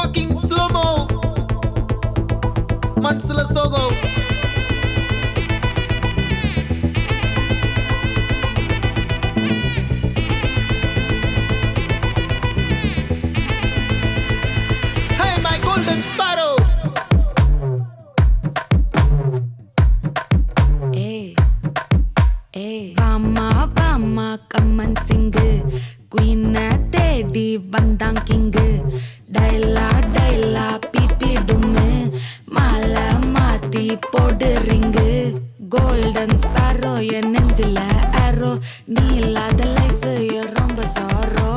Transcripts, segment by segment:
Walking slow-mo మనసుల సోగో Hey my golden sparrow வாமா கம்மன் சிங்கு குயின தேடி வந்தான் கிங்கு டைலா பிபி டும்மு மாலை மாத்தி போடு ரிங்கு கோல்டன் ஸ்பாரோ என் நெஞ்சில ஆரோ நீ இல்லாத லைஃப் ரொம்ப சாரோ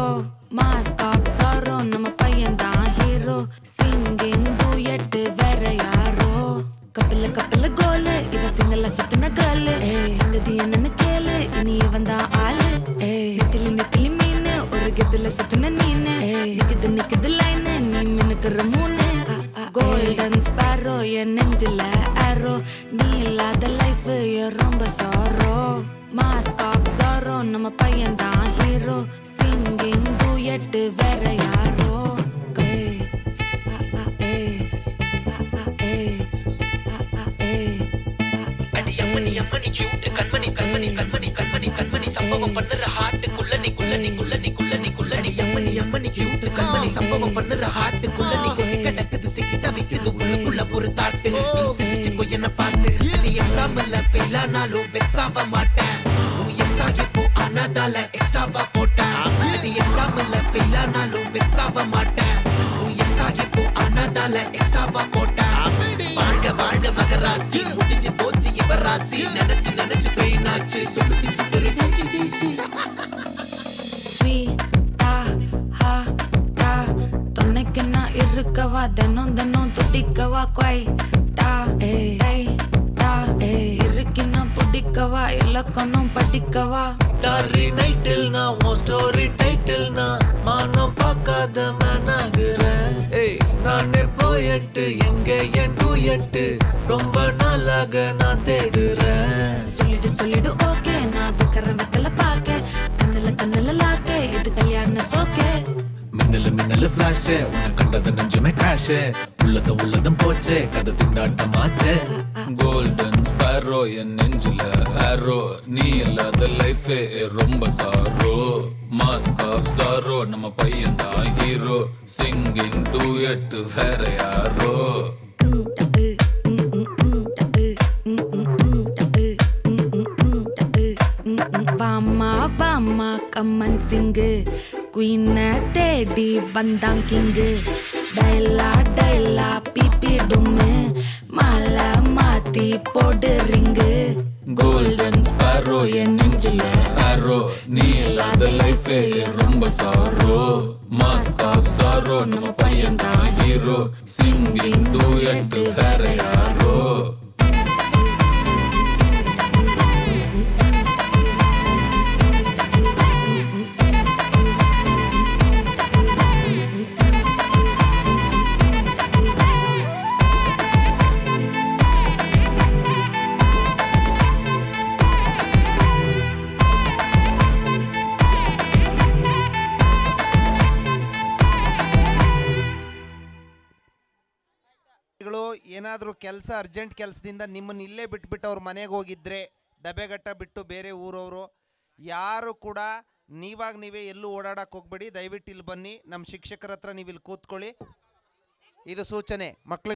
மாஸ்க் ஆஃப் சாரோ நம்ம பையன் தான் ஹீரோ சிங்கிங் டூயட் வேற யாரோ கப்பில கோலு இவ சிங்கல்ல சுத்தின கேளு சங்கதி என்னன்னு கேளு இனி வந்தா ஆளு நெத்திலி மீனு ஒரு கெத்துல சுத்தின நீனு நிக்குது லைனு நீ மினுக்குற மூணு கோல்டன் ஸ்பாரோ என் நெஞ்சில ஆரோ நீ இல்லாத லைஃப் ரொம்ப சாரோ மாஸ்க் ஆஃப் சாரோ நம்ம பையன் தான் ஹீரோ சிங்கிங் டூயட் வேற யாரோ அம்மணி கியூட் கண்மணி சம்பவம் பண்ணுற ஹார்ட்டுக்குள்ள நீ அம்மணி கியூட் கண்மணி சம்பவம் பண்ணுற ஹார்ட்டுக்குள்ள நீ கொட்டி கிடக்குது சிக்கி தவிக்குது உள்ளுக்குள்ள ஒரு தாட்டு நீ சிரிச்சுக்கோ என்ன பார்த்து நீ எக்ஸாம்ல ஃபெயில் ஆனாலும் வெக்ஸ் ஆக மாட்டேன் உன் எக்ஸா இப்போ ஆனதால எக்ஸ்ட்ராவா போட்டேன் நீ எக்ஸாம்ல ஃபெயில் ஆனாலும் வெக்ஸ் ஆக மாட்டேன் உன் எக்ஸா இப்போ ஆனதால எக்ஸ்ட்ராவா போட்டேன் வாழ்க மகராசி முடிஞ்சு போச்சு இவராசி நினைச்சு பெயினாச்சு சொல்லுடி சுத்தரு தொன்னைக்கு நான் இருக்கவா தினம் துடிக்கவா இருக்கினா பிடிக்கவா இலக்கணம் படிக்கவா டாரி நைட்டில் நான் உன் ஸ்டோரி டைட்டில் நான் மானம் பார்க்காத மேனாகிறேன் நானே போயட்டு எங்க என் டூயட்டு ரொம்ப நாளாக நான் தேடுறேன் சொல்லிடு ஓகே நான் வெக்கல பாக்க கண்ணுல லாக்க இது கல்யாண சோக்கே மின்னலு ஃபிளாஷ் உன்னை கண்டது நெஞ்சுமே கிராஷ் உள்ளதும் போச்சே கதை திண்டாட்டமாச்சே கோல்டன் ஸ்பாரோ என் நெஞ்சில ஆரோ நீ இல்லாத லைஃபே ரொம்ப சாரோ மாஸ்க் ஆஃப் சாரோ நம்ம பையன் தான் ஹீரோ சிங்கிங் டூயட் வேற யாரோ வாமா கம்மன் சிங்கு குயின தேடி வந்தான் கிங்கு டைலா பிபி டும்மு மாலை மாத்தி போடு ரிங்கு கோல்டன் ஸ்பாரோ என் நெஞ்சில ஆரோ நீ இல்லாத லைஃபே ரொம்ப சாரோ மாஸ்க் ஆஃப் சாரோ நம்ம பையன் தான் ஹீரோ சிங்கிங் டூயட் வேற யாரோ ಏನಾದರೂ ಕೆಲಸ ಅರ್ಜೆಂಟ್ ಕೆಲಸದಿಂದ ನಿಮ್ಮನ್ನು ಇಲ್ಲೇ ಬಿಟ್ಬಿಟ್ಟು ಅವ್ರ ಮನೆಗೆ ಹೋಗಿದ್ರೆ ದಬೆಗಟ್ಟ ಬಿಟ್ಟು ಬೇರೆ ಊರವರು ಯಾರು ಕೂಡ ನೀವೇ ಎಲ್ಲೂ ಓಡಾಡಕ್ಕೆ ಹೋಗ್ಬೇಡಿ. ದಯವಿಟ್ಟು ಇಲ್ಲಿ ಬನ್ನಿ, ನಮ್ಮ ಶಿಕ್ಷಕರ ಹತ್ರ ನೀವು ಇಲ್ಲಿ ಕೂತ್ಕೊಳ್ಳಿ. ಇದು ಸೂಚನೆ. ಮಕ್ಕಳು